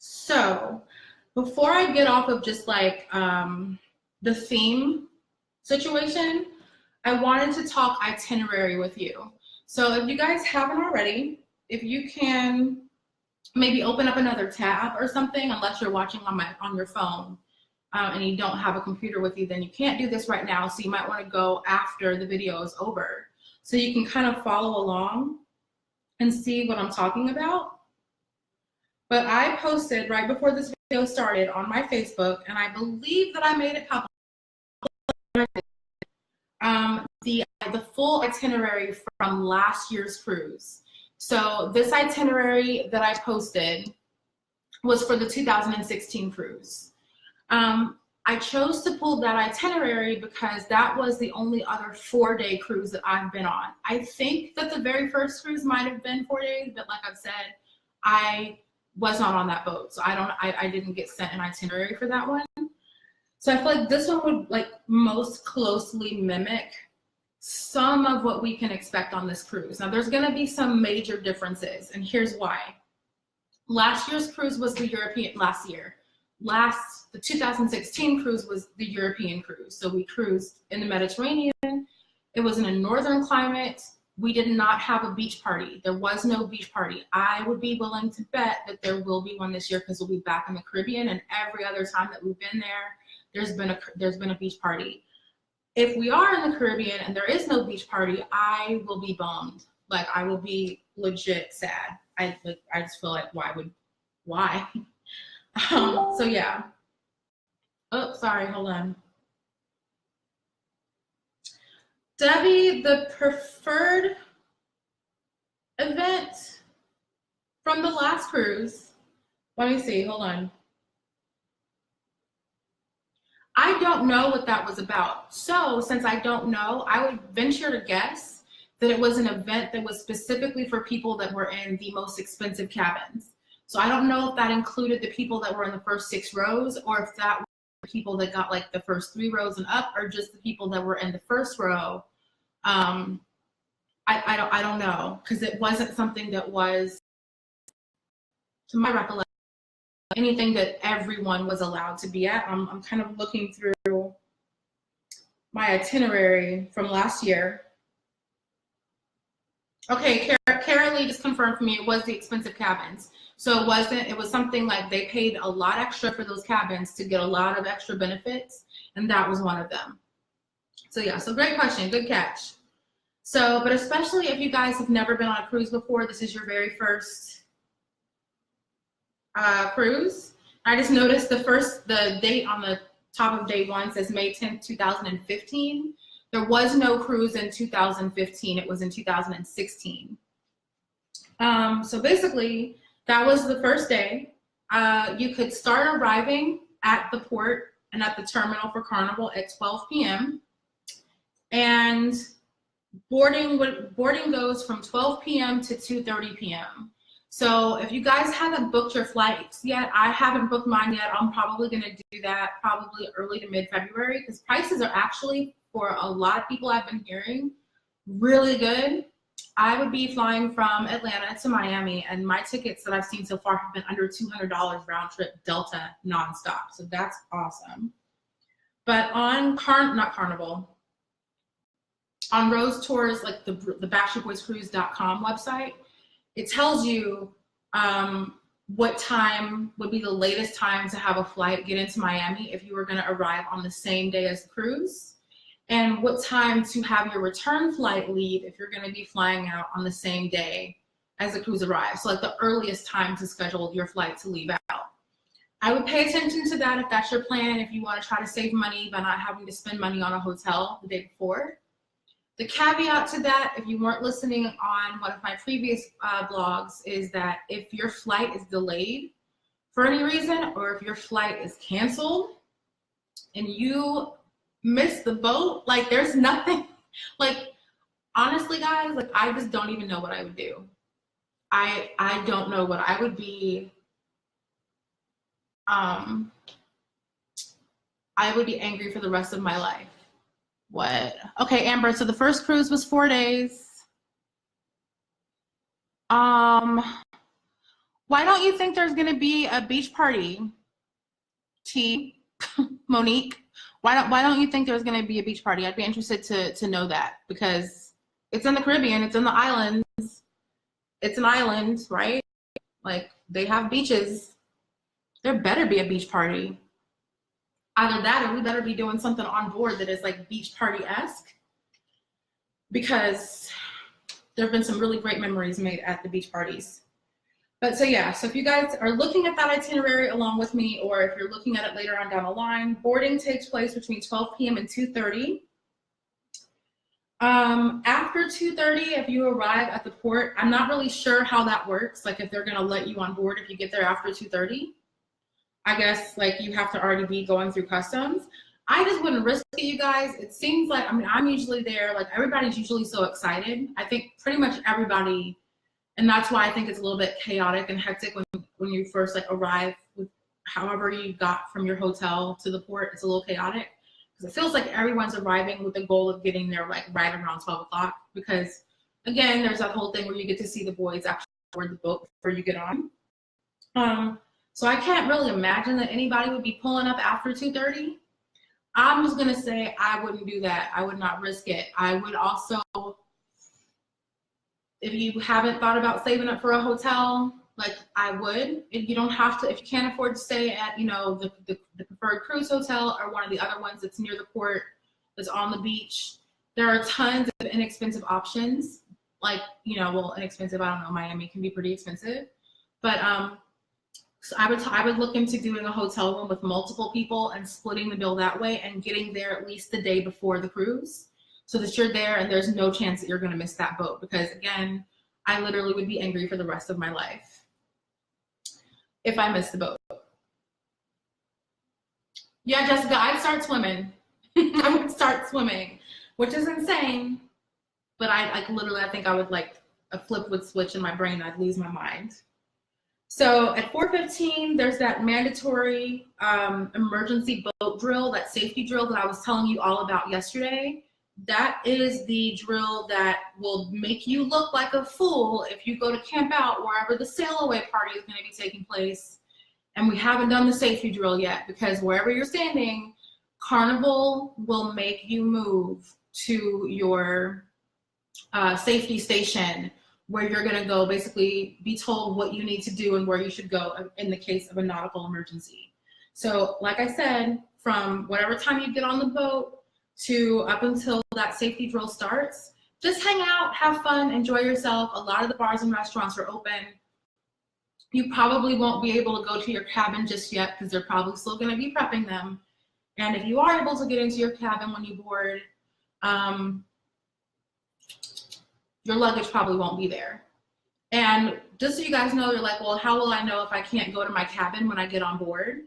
So before I get off of just like the theme situation, I wanted to talk itinerary with you. So if you guys haven't already, if you can maybe open up another tab or something, unless you're watching on your phone and you don't have a computer with you, then you can't do this right now. So you might want to go after the video is over, so you can kind of follow along and see what I'm talking about. But I posted right before this video started on my Facebook, and I believe that I made it public, the full itinerary from last year's cruise. So this itinerary that I posted was for the 2016 cruise. I chose to pull that itinerary because that was the only other 4-day cruise that I've been on. I think that the very first cruise might have been 4 days, but like I've said, I was not on that boat, so I didn't get sent an itinerary for that one. So I feel like this one would like most closely mimic some of what we can expect on this cruise. Now there's gonna be some major differences, and here's why. Last year's cruise was the the 2016 cruise was the European cruise. So we cruised in the Mediterranean. It was in a northern climate. We did not have a beach party. There was no beach party. I would be willing to bet that there will be one this year because we'll be back in the Caribbean, and every other time that we've been there, there's been a beach party. If we are in the Caribbean and there is no beach party, I will be bummed. Like, I will be legit sad. I just feel like why? So yeah. Oh, sorry, hold on. Debbie, the preferred event from the last cruise, let me see, hold on. I don't know what that was about. So since I don't know, I would venture to guess that it was an event that was specifically for people that were in the most expensive cabins. So I don't know if that included the people that were in the first 6 rows, or if that were people that got like the first 3 rows and up, or just the people that were in the first row. I don't know, because it wasn't something that was, to my recollection, anything that everyone was allowed to be at. I'm kind of looking through my itinerary from last year. Okay, Kara Lee just confirmed for me it was the expensive cabins. So it was something like they paid a lot extra for those cabins to get a lot of extra benefits, and that was one of them. So yeah, so great question, good catch. So, but especially if you guys have never been on a cruise before, this is your very first cruise. I just noticed the date on the top of day 1 says May 10th, 2015. There was no cruise in 2015, it was in 2016. So basically, that was the first day. You could start arriving at the port and at the terminal for Carnival at 12 p.m. And boarding goes from 12 p.m. to 2:30 p.m. So if you guys haven't booked your flights yet, I haven't booked mine yet. I'm probably going to do that probably early to mid-February, because prices are actually, for a lot of people I've been hearing, really good. I would be flying from Atlanta to Miami, and my tickets that I've seen so far have been under $200 round trip Delta nonstop. So that's awesome. But on not Carnival, on Rose Tours, like the BackstreetBoysCruise.com website, it tells you what time would be the latest time to have a flight get into Miami if you were going to arrive on the same day as the cruise, and what time to have your return flight leave if you're going to be flying out on the same day as the cruise arrives. So like the earliest time to schedule your flight to leave out. I would pay attention to that if that's your plan, if you want to try to save money by not having to spend money on a hotel the day before. The caveat to that, if you weren't listening on one of my previous blogs, is that if your flight is delayed for any reason, or if your flight is canceled and you miss the boat, like there's nothing, like honestly guys, like I just don't even know what I would do. I don't know what I would be. I would be angry for the rest of my life. What? Okay, Amber, so the first cruise was 4 days. Why don't you think there's going to be a beach party? T, Monique, why don't you think there's going to be a beach party? I'd be interested to know that, because it's in the Caribbean, it's in the islands, it's an island, right? Like, they have beaches. There better be a beach party. Either that, or we better be doing something on board that is like beach party-esque, because there have been some really great memories made at the beach parties. But so yeah, so if you guys are looking at that itinerary along with me, or if you're looking at it later on down the line, boarding takes place between 12 p.m. and 2:30. After 2:30, if you arrive at the port, I'm not really sure how that works. Like, if they're gonna let you on board if you get there after 2:30. I guess like you have to already be going through customs. I just wouldn't risk it, you guys. It seems like, I mean, I'm usually there, like everybody's usually so excited. I think pretty much everybody, and that's why I think it's a little bit chaotic and hectic when you first like arrive with however you got from your hotel to the port. It's a little chaotic because it feels like everyone's arriving with the goal of getting there like right around 12 o'clock. Because again, there's that whole thing where you get to see the boys actually board the boat before you get on. So I can't really imagine that anybody would be pulling up after 2:30. I'm just gonna say I wouldn't do that. I would not risk it. I would also, if you haven't thought about saving up for a hotel, like I would, if you don't have to, if you can't afford to stay at, you know, the preferred cruise hotel or one of the other ones that's near the port, that's on the beach, there are tons of inexpensive options. Like, you know, well, inexpensive, I don't know, Miami can be pretty expensive, but so I would look into doing a hotel room with multiple people and splitting the bill that way, and getting there at least the day before the cruise, so that you're there and there's no chance that you're going to miss that boat. Because again, I literally would be angry for the rest of my life if I missed the boat. Yeah, Jessica, I'd start swimming. I would start swimming, which is insane. But I literally, I think I would like a flip would switch in my brain. I'd lose my mind. So at 4:15, there's that mandatory emergency boat drill, that safety drill that I was telling you all about yesterday. That is the drill that will make you look like a fool if you go to camp out wherever the sail away party is going to be taking place. And we haven't done the safety drill yet, because wherever you're standing, Carnival will make you move to your safety station, where you're going to go basically be told what you need to do and where you should go in the case of a nautical emergency. So like I said, from whatever time you get on the boat to up until that safety drill starts, just hang out, have fun, enjoy yourself. A lot of the bars and restaurants are open. You probably won't be able to go to your cabin just yet, because they're probably still going to be prepping them. And if you are able to get into your cabin when you board, your luggage probably won't be there. And just so you guys know, you're like, well, how will I know if I can't go to my cabin when I get on board?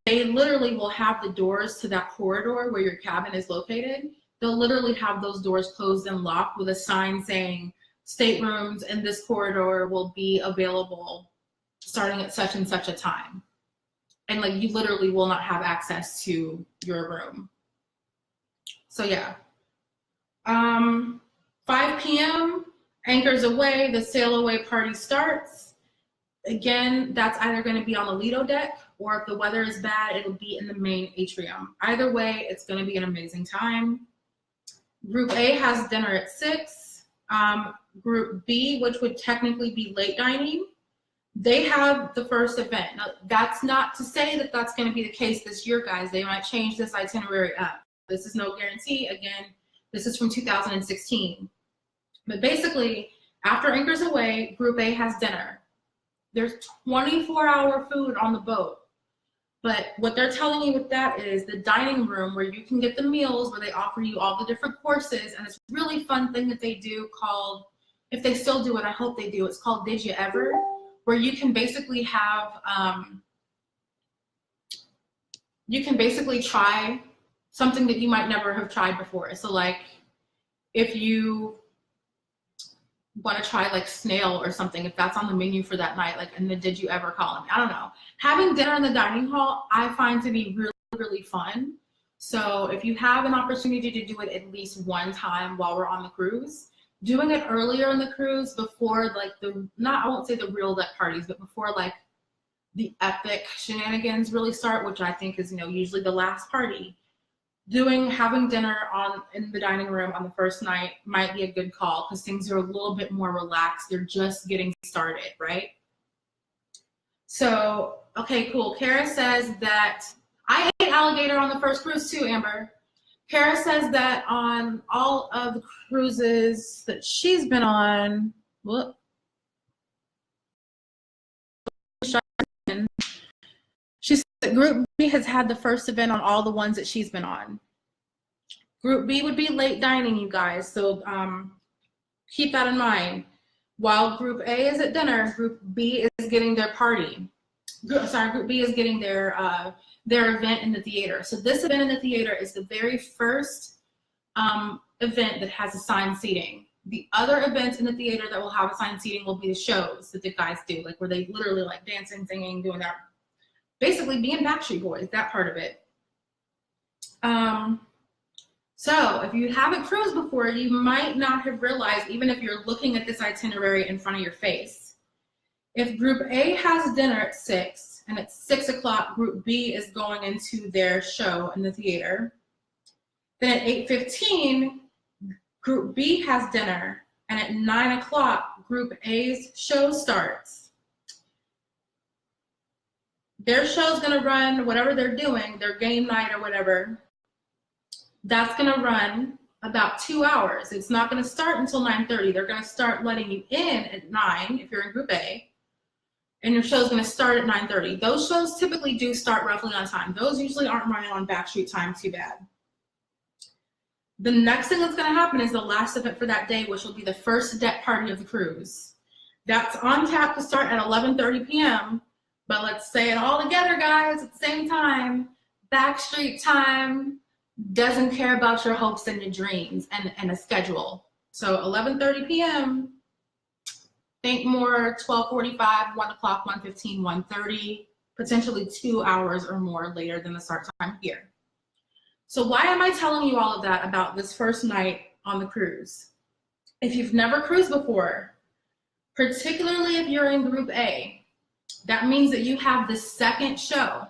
They literally will have the doors to that corridor where your cabin is located. They'll literally have those doors closed and locked with a sign saying staterooms in this corridor will be available starting at such and such a time. And like, you literally will not have access to your room. So yeah. 5 p.m., anchors away, the sail away party starts. Again, that's either going to be on the Lido deck, or if the weather is bad, it'll be in the main atrium. Either way, it's going to be an amazing time. Group A has dinner at 6. Group B, which would technically be late dining, they have the first event. Now, that's not to say that that's going to be the case this year, guys. They might change this itinerary up. This is no guarantee. Again, this is from 2016. But basically, after anchors away, Group A has dinner. There's 24-hour food on the boat. But what they're telling you with that is the dining room, where you can get the meals, where they offer you all the different courses. And it's a really fun thing that they do called, if they still do it, I hope they do, it's called Did You Ever? Where you can basically have, you can basically try something that you might never have tried before. So like, if you want to try like snail or something, if that's on the menu for that night, like in the Did You Ever column, I don't know. Having dinner in the dining hall, I find to be really, really fun. So if you have an opportunity to do it at least one time while we're on the cruise, doing it earlier in the cruise before like I won't say the real deck parties, but before like the epic shenanigans really start, which I think is, usually the last party. Having dinner in the dining room on the first night might be a good call because things are a little bit more relaxed. They're just getting started, right? So, okay, cool. Kara says that I ate alligator on the first cruise too, Amber. Kara says that on all of the cruises that she's been on, she said that Group B has had the first event on all the ones that she's been on. Group B would be late dining, you guys, so keep that in mind. While Group A is at dinner, Group B is getting their party. Group B is getting their event in the theater. So this event in the theater is the very first event that has assigned seating. The other events in the theater that will have assigned seating will be the shows that the guys do, like where they literally like dancing, singing, doing that. Basically being Backstreet Boys, that part of it. So if you haven't cruised before, you might not have realized, even if you're looking at this itinerary in front of your face, if Group A has dinner at 6 and at 6 o'clock, Group B is going into their show in the theater, then at 8:15, Group B has dinner, and at 9 o'clock, Group A's show starts. Their show's gonna run whatever they're doing, their game night or whatever. That's gonna run about 2 hours. It's not gonna start until 9:30. They're gonna start letting you in at 9 if you're in Group A, and your show's gonna start at 9:30. Those shows typically do start roughly on time. Those usually aren't running on Backstreet time too bad. The next thing that's gonna happen is the last event for that day, which will be the first deck party of the cruise. That's on tap to start at 11:30 p.m., but let's say it all together, guys, at the same time. Backstreet time doesn't care about your hopes and your dreams and a schedule. So 11:30 p.m., think more 12:45, 1 o'clock, 1:15, 1:30, potentially 2 hours or more later than the start time here. So why am I telling you all of that about this first night on the cruise? If you've never cruised before, particularly if you're in Group A, that means that you have the second show.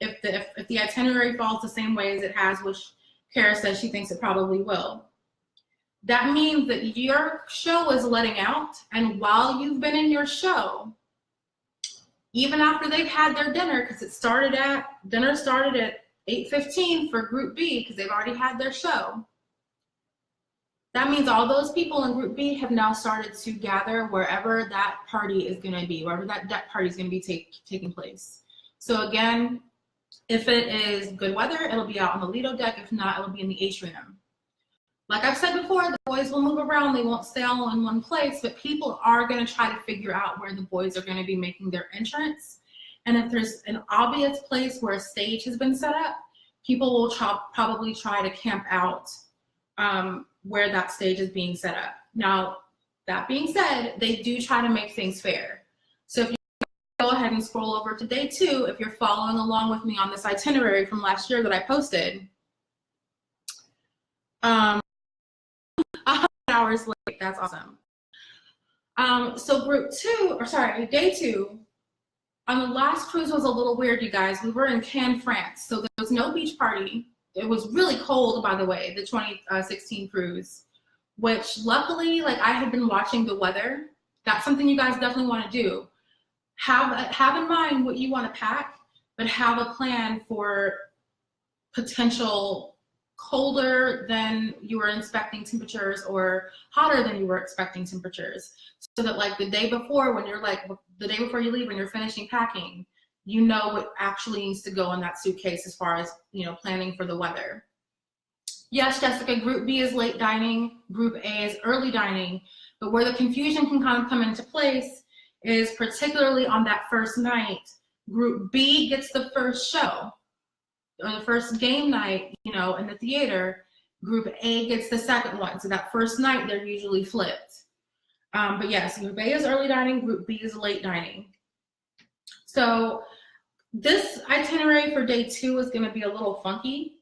If the itinerary falls the same way as it has, which Kara says she thinks it probably will, that means that your show is letting out, and while you've been in your show, even after they've had their dinner, because dinner started at 8:15 for Group B because they've already had their show, that means all those people in Group B have now started to gather wherever that party is going to be, wherever that deck party is going to be taking place. So again, if it is good weather, it'll be out on the Lido deck. If not, it'll be in the atrium. Like I've said before, the boys will move around. They won't stay all in one place, but people are going to try to figure out where the boys are going to be making their entrance. And if there's an obvious place where a stage has been set up, people will probably try to camp out where that stage is being set up. Now, that being said, they do try to make things fair. So if you go ahead and scroll over to day 2, if you're following along with me on this itinerary from last year that I posted, 100 hours late, that's awesome. So day 2, on the last cruise was a little weird, you guys. We were in Cannes, France, so there was no beach party. It was really cold, by the way, the 2016 cruise, which luckily, like I had been watching the weather. That's something you guys definitely want to do. Have in mind what you want to pack, but have a plan for potential colder than you were expecting temperatures or hotter than you were expecting temperatures, so that like the day before, when you're like the day before you leave, when you're finishing packing, you know what actually needs to go in that suitcase as far as, planning for the weather. Yes, Jessica, Group B is late dining, Group A is early dining, but where the confusion can kind of come into place is particularly on that first night, Group B gets the first show, or the first game night, in the theater. Group A gets the second one. So that first night, they're usually flipped. But yes, Group A is early dining, Group B is late dining. So this itinerary for day 2 is going to be a little funky.